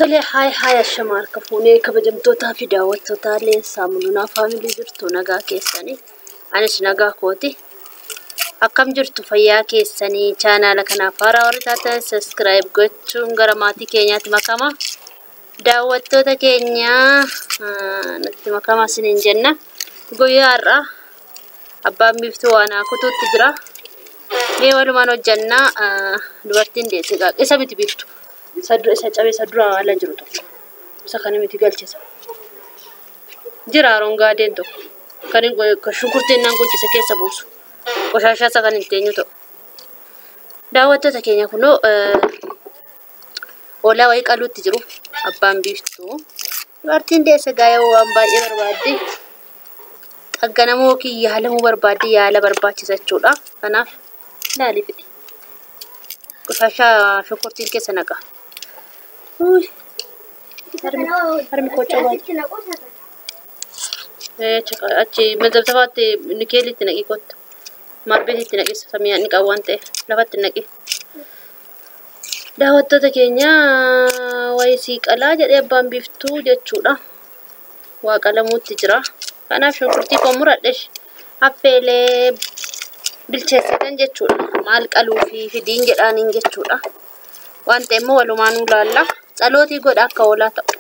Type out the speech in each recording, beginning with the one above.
Tole haaya shamarra kafuunee kabajamtootaa fi daawwattootaa leensaa mul'unaa faamilii jirtu nagaa keessanii anis nagaa kooti akkam jirtu fayyaa keessanii chaanaala kanaaf haaraa warri taatan subscribe gochuun gara maatii keenyaatti makama daawwattoota keenyaa natti makama isiniin jenna guyyaa har'aa abbaan biiftuu waanaa kutuutti jira mee walumaan hojjannaa dubartiin deesse isa miti biiftu sadura isa cabee sadura ala jiru tokko isa kana miti galchisa jira rongaa deen tokko kan shunkurtiin naan qunchise keessa buusu qoshashaa isa kan hin teenyu ta'u daawwattoota keenya kunoo oolaa wayii qaluutti jiru abbaan biiftuu dubartiin deesse gaa'ee waan baay'ee barbaaddi xagganamoo kiyya yaalamuu barbaaddi yaala barbaachisa jechuudha kanaaf ilaali fidi qoshashaa shunkurtiin keessa naqa harmi kocoo achi mazabtafaatti nikeelitti naqi kottu marbeetitti naqisa samiyaan ni qabu waan ta'eef lafatti naqi daawwattoota keenya wayii sii qalaa jedhee abbaan biiftuu jechuudha waa qalamuutti jira kanaaf shunkurtii koo muradhesh affeelee bilcheessitan jechuudha maal qaluu fi fidiin jedhaaniin jechuudha waan ta'e immoo walumaanuu laalla Salootii godha akka oolaa ta'u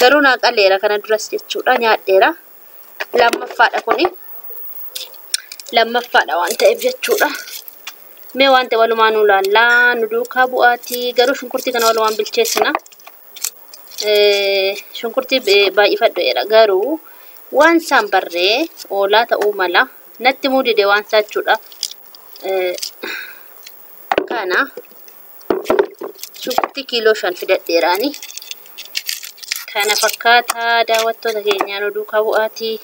garuu naa qaleera kana duras jechuudha nyaadheera lammaffaadha waan ta'eef jechuudha mee waan ta'e walumaanuu laallaa nu duukaa bu'aatii garuu shunkurtii kana walumaan bilcheessina shunkurtii baay'ifadheera garuu waan isaan barree oolaa ta'uu mala natti muudide waan isaa jechuudha kana shunkurtii kiiloo 5 fidadheeraani kana fakkaataa daawwattoota keenyaa nu duukaa bu'aatii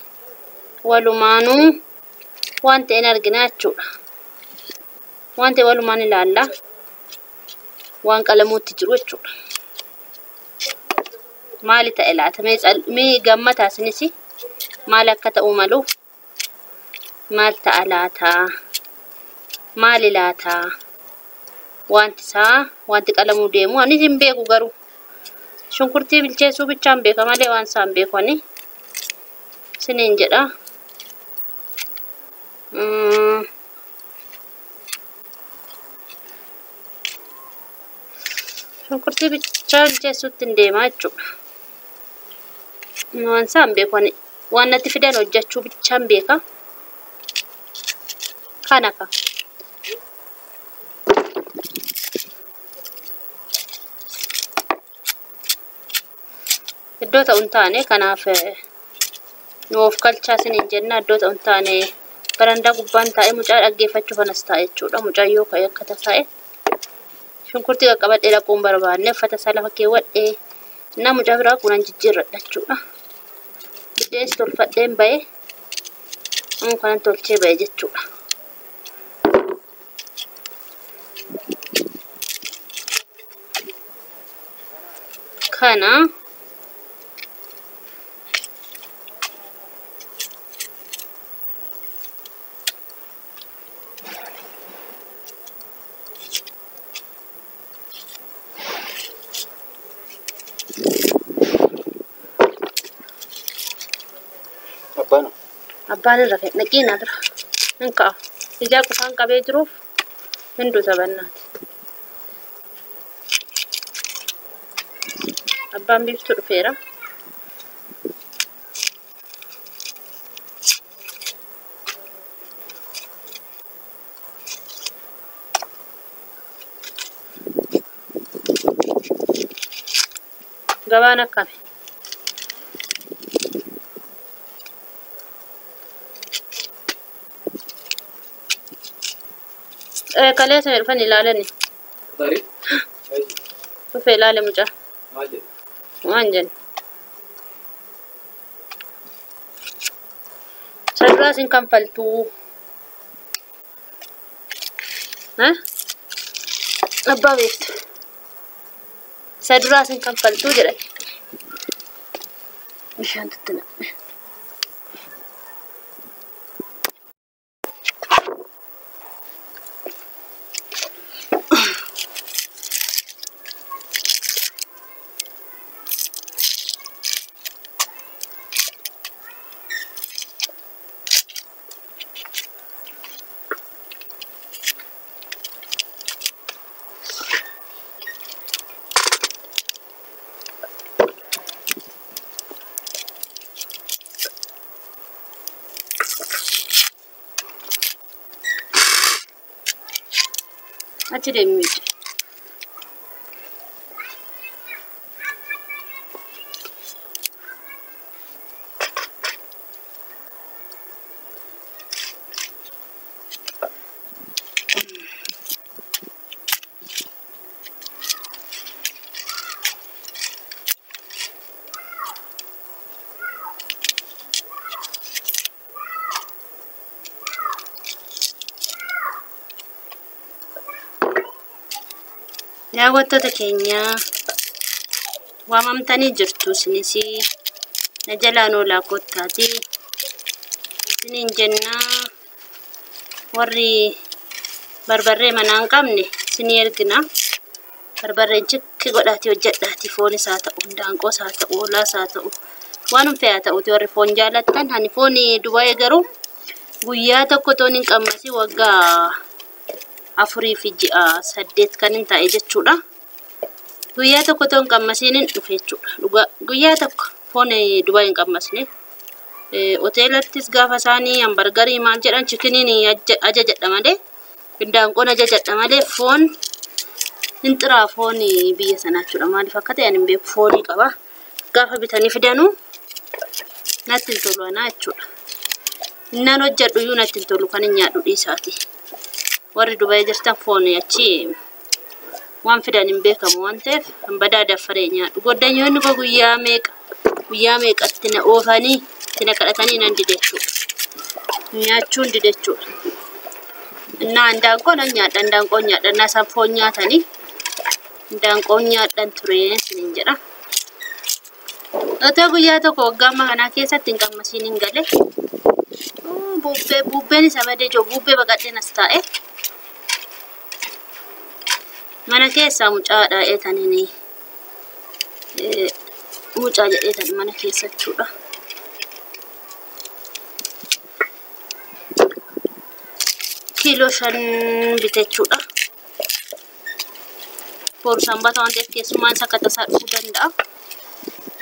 walumaanuu waan ta'een arginaa jechuudha waan ta'e walumaan ilaalla waan qalamuutti jiru jechuudha maali ta'e laata mee gammataa isinis maali akka ta'uu malu maal ta'a laata maali laata wanti qalamuu deemu anis hin beeku garuu shunkurtii bilcheessuu bichaan beeka malee waan isaan beekoni siniin jedha shunkurtii bichaa bilcheessuutti hin deemaa jechuudha waan isaan beekoni waan natti fidan hojjechuu bichaan beeka kana ka iddoo ta'uun taane kanaaf nuuf kalchaa isiniin jenna iddoo ta'uun taane barandaa gubbaan taa'e mucaa dhaggeeffachuu kanas taa'e jechuudha mucayyoo ka'e akka tasaa'e shunkurtii qaqqabadhee dhaquun barbaadne uffata isaa lafa keewwadhee na mucaa biraa kunan jijjiirradha jechuudha biddees tolfadheen ba'e kanan tolchee ba'e jechuudha kana abbaan irra fe'e naqiina bira ninka ijaa qofaan qabee jiruuf hinduu sabannaati abbaan biiftuu dhufeera gabaan akkame kalees mee dhufan ilaalani dhufee ilaale mucaa waan jenna saduraas hin kanfaltuu abbaa beektu saduraas hin kanfaltuu jedhan bishaan tuttina achi deemee yaa wattoota keenya waamamtanii jirtu isinis na jalaan oolaa kottaati isiniin jennaa warri barbarree manaa hin qabne isinii ergina barbarreen chikki godhaati hojjedhaati foon isaa ta'u daanqoo isaa ta'u oolaa isaa ta'u waan fe'aa ta'uti warri foon jaalattan hani foon Dubaayee garuu guyyaa tokko toon hin qammasi waggaa 4 fi 8 kan hin taa'e jechuudha. Guyyaa tokko toon qammasiin hin dhufe jechuudha. Guyyaa tokko foon Dubaayee hin qammasne. Hoteelattis gaafa isaanii hambargarii maal jedhan chikiniin ajajadha malee daanqoon ajajadha malee foon hin xiraa foon biyya sanaa jechuudha. Maaliif akka ta'e ani hin beeku foonii qaba. Gaafa bitanii fidanuu natti hin tolu anaa jechuudha. Innaan hojjedhu iyyuu natti hin tolu kan hin nyaadhu dhiisaati. Warri Dubaayee jirtan foon achi waan fidan hin beekamu waan ta'eef kan badaa daffaree nyaadhu. Goddanyoonni koo guyyaa meeqatti na oofanii itti na kadhatanii nan dide jechuudha. Nyaachuun dide jechuudha. Innaan daanqoon nyaadhan daanqoon nyaadhan naasaan foon nyaatanii daanqoon nyaadhan ture isiniin jedha. Otoo guyyaa tokko waggaa amma kanaa keessatti hin qammasiin hin gale. Bubbeen isa badee jiru bubbee baqadheen as taa'e. Mana keessaa mucaa dhaa'eetanii mucaa jedheetanii mana keessa jechuudha. Kiiloo 5 bite jechuudha. Boru sanbata waan ta'eef keessummaan isa akka tasaa dhufuu danda'a.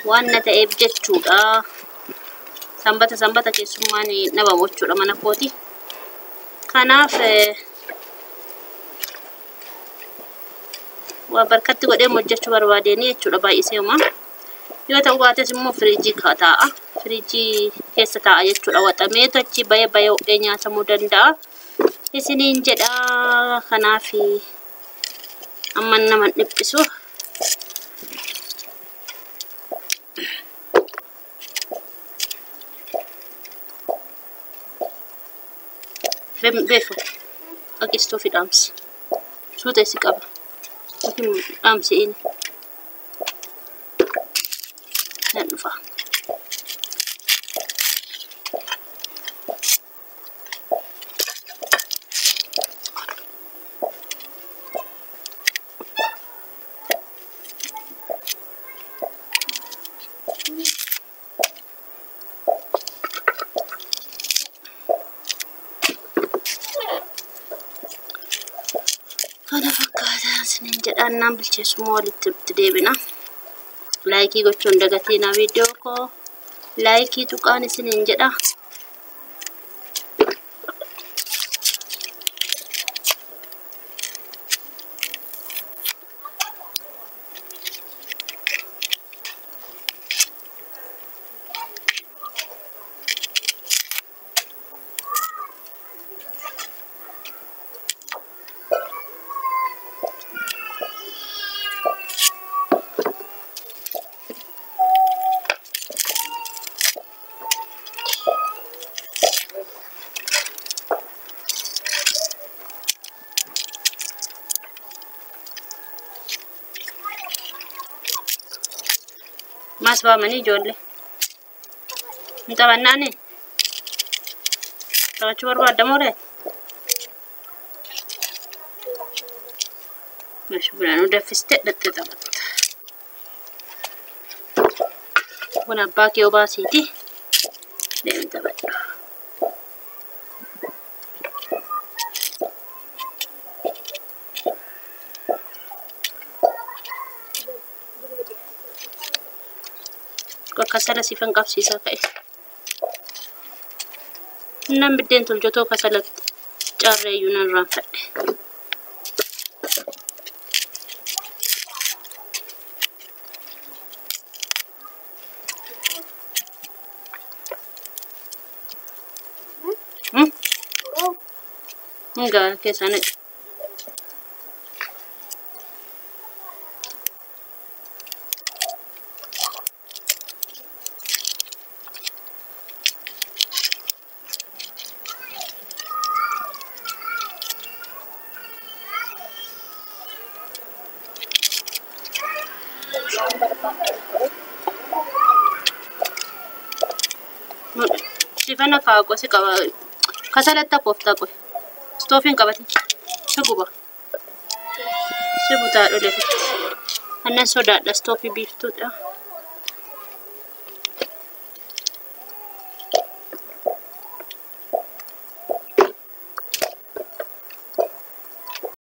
Waan na ta'eef jechuudha. Sanbata keessummaan nabamu jechuudha mana kooti. Kanaaf waa barkatti godhee hojjechuu barbaadanii jechuudha baay'isee uma. Yoo ta'u baates immoo firiijii taa'a. Firiijii keessa taa'a jechuudha. Waxamee tochi bayee hodhee nyaatamuu danda'a. Isiniin jedha kanaaf amma nama dhiphisu. Beefo akistoo fi dhaamsi suuta isi qaba dhaamsi inni nan dhufa. Kana fakkaata isiniin jedha naan bilcheessummaa walitti deebina. Laayikii gochuun dagatiin viidiyoo koo laayikii tuqaan isiniin jedha. Mas baamanii ijoollee hin taphannaani taphachuu barbaaddamoo reeti bunaanuu daffistee dhattee taphatta buna abbaa kee obaasiiti deemi taphadhu. Kasala sifan qabsiisaa ka'e. Nan biddeen tolchotoo kasala caarreeyyuu nan raanfadhe. Enggak, ke sana. Sifana kago si kawa kasalata kofta ko. Stofin kabati. Suguba. Sibuta dole. Annan soda da stofi beef tuta.